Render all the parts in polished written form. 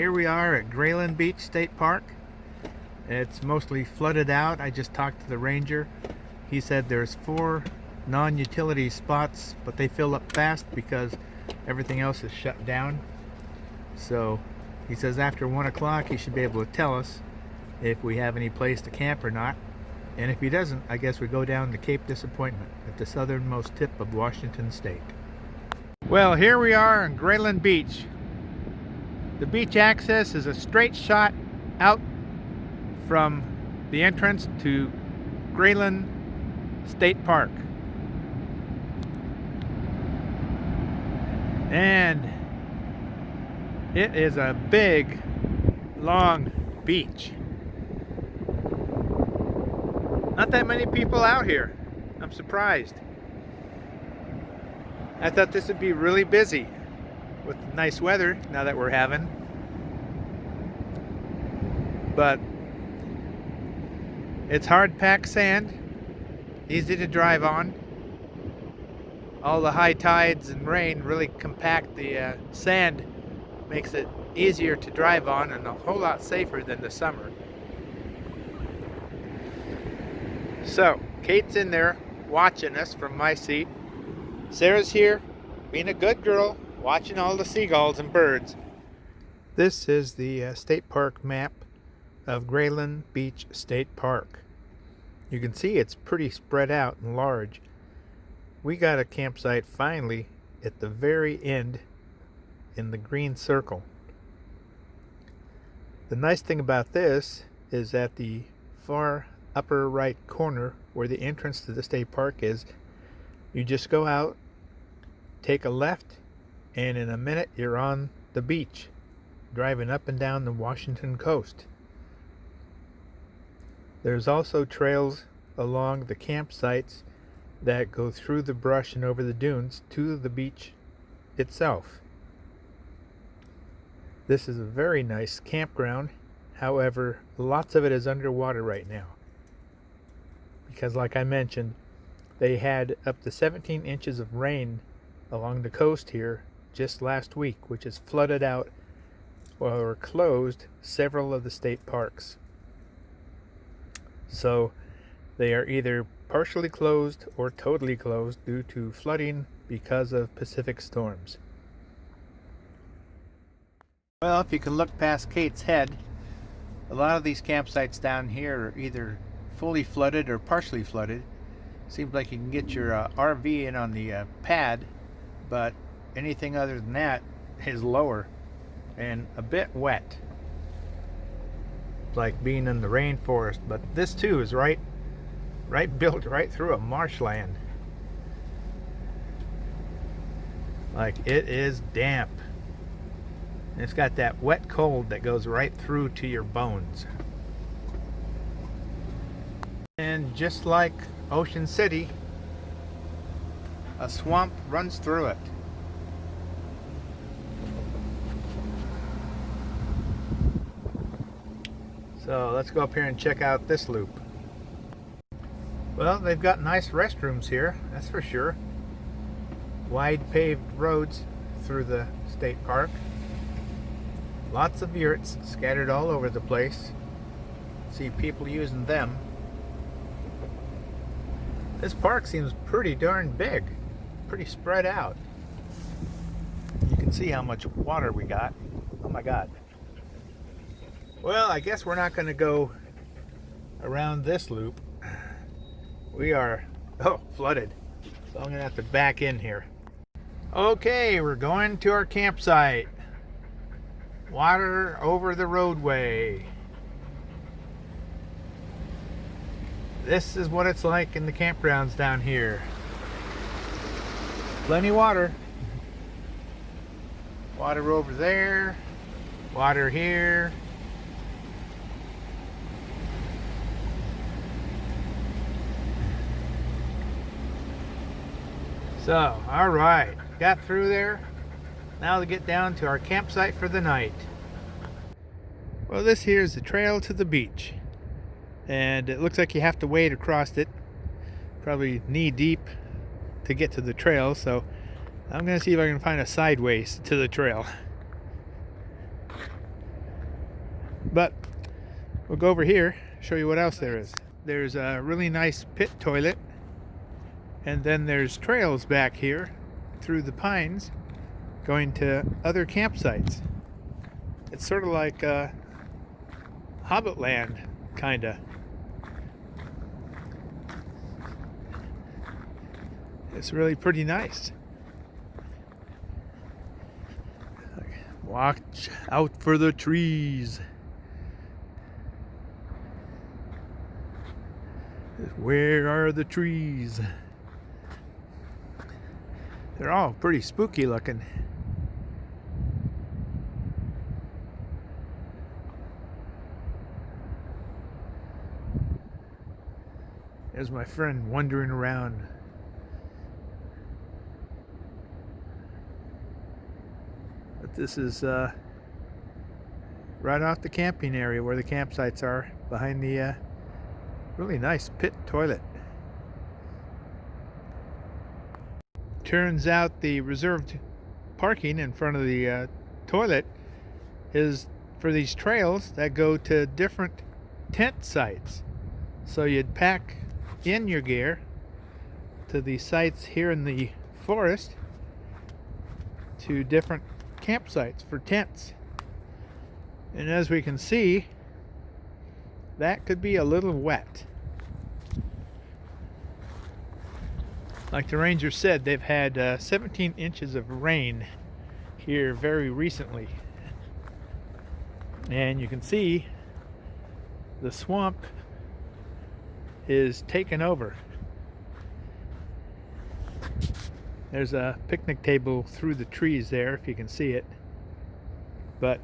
here we are at Grayland Beach State Park. It's mostly flooded out. I just talked to the ranger. He said there's 4 non-utility spots, but they fill up fast because everything else is shut down. So he says after 1 o'clock he should be able to tell us if we have any place to camp or not. And if he doesn't, I guess we go down to Cape Disappointment at the southernmost tip of Washington State. Well, here we are on Grayland Beach. The beach access is a straight shot out from the entrance to Grayland State Park. And it is a big, long beach. Not that many people out here. I'm surprised. I thought this would be really busy with nice weather now that we're having. But it's hard packed sand, easy to drive on. All the high tides and rain really compact the sand, makes it easier to drive on and a whole lot safer than the summer. So, Kate's in there watching us from my seat. Sarah's here, being a good girl, watching all the seagulls and birds. This is the state park map of Grayland Beach State Park. You can see it's pretty spread out and large. We got a campsite finally at the very end in the green circle. The nice thing about this is at the far upper right corner where the entrance to the state park is, you just go out, take a left, and in a minute you're on the beach, driving up and down the Washington coast. There's also trails along the campsites that go through the brush and over the dunes to the beach itself. This is a very nice campground. However, lots of it is underwater right now, because like I mentioned, they had up to 17 inches of rain along the coast here just last week, which has flooded out or closed several of the state parks. So they are either partially closed or totally closed due to flooding because of Pacific storms. Well, if you can look past Kate's head, a lot of these campsites down here are either fully flooded or partially flooded. Seems like you can get your RV in on the pad, but anything other than that is lower and a bit wet. It's like being in the rainforest, but this too is built right through a marshland. Like, it is damp. And it's got that wet cold that goes right through to your bones. And just like Ocean City, a swamp runs through it. So let's go up here and check out this loop. Well, they've got nice restrooms here, that's for sure. Wide paved roads through the state park. Lots of yurts scattered all over the place. See people using them. This park seems pretty darn big, pretty spread out. You can see how much water we got. Oh my God. Well, I guess we're not going to go around this loop. We are, flooded. So I'm going to have to back in here. Okay, we're going to our campsite. Water over the roadway. This is what it's like in the campgrounds down here. Plenty of water. Water over there. Water here. So, alright. Got through there. Now to get down to our campsite for the night. Well, this here is the trail to the beach. And it looks like you have to wade across it, probably knee deep, to get to the trail. So I'm going to see if I can find a sideways to the trail. But we'll go over here, show you what else there is. There's a really nice pit toilet, and then there's trails back here through the pines going to other campsites. It's sort of like Hobbit land, kinda. It's really pretty nice. Watch out for the trees. Where are the trees? They're all pretty spooky looking. There's my friend wandering around. But this is right off the camping area where the campsites are, behind the really nice pit toilet. Turns out the reserved parking in front of the toilet is for these trails that go to different tent sites. So you'd pack in your gear to the sites here in the forest to different campsites for tents. And as we can see, that could be a little wet. Like the ranger said, they've had 17 inches of rain here very recently. And you can see the swamp is taken over. There's a picnic table through the trees there, if you can see it. But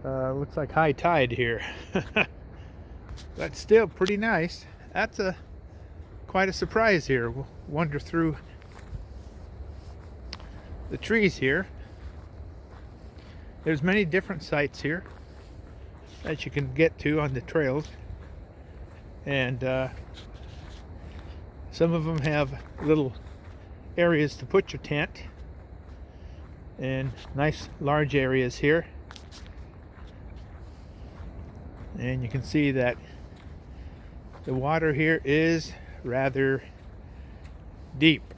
looks like high tide here. But still pretty nice. That's quite a surprise here. We'll wander through the trees here. There's many different sites here that you can get to on the trails. And some of them have little areas to put your tent, and nice large areas here. And you can see that the water here is rather deep.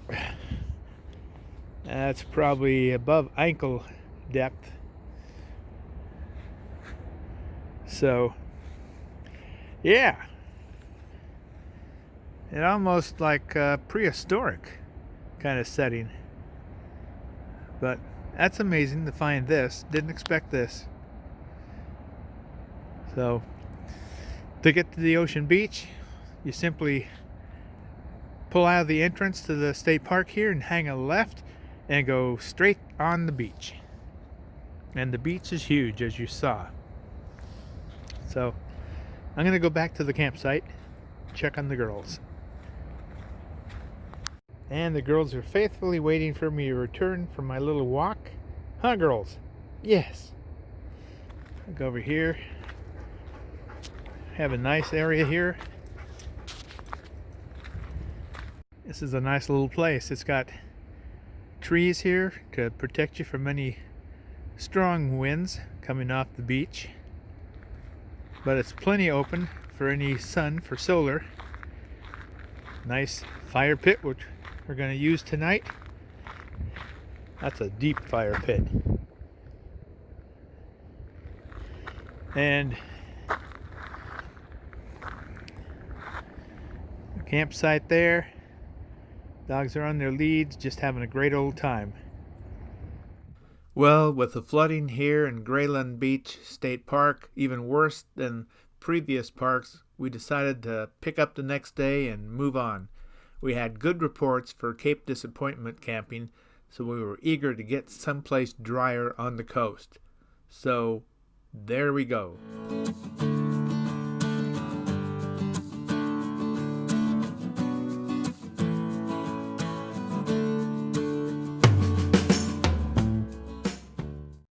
That's probably above ankle depth. So yeah, it almost like a prehistoric kind of setting. But that's amazing to find this. Didn't expect this. So to get to the ocean beach, you simply pull out of the entrance to the state park here and hang a left and go straight on the beach. And the beach is huge, as you saw. So I'm gonna go back to the campsite, check on the girls. And the girls are faithfully waiting for me to return from my little walk. Huh, girls? Yes. I'll go over here. Have a nice area here. This is a nice little place. It's got trees here to protect you from any strong winds coming off the beach. But it's plenty open for any sun, for solar. Nice fire pit, which we're going to use tonight. That's a deep fire pit. And the campsite there. Dogs are on their leads, just having a great old time. Well, with the flooding here in Grayland Beach State Park, even worse than previous parks, we decided to pick up the next day and move on. We had good reports for Cape Disappointment camping, so we were eager to get someplace drier on the coast. So, there we go.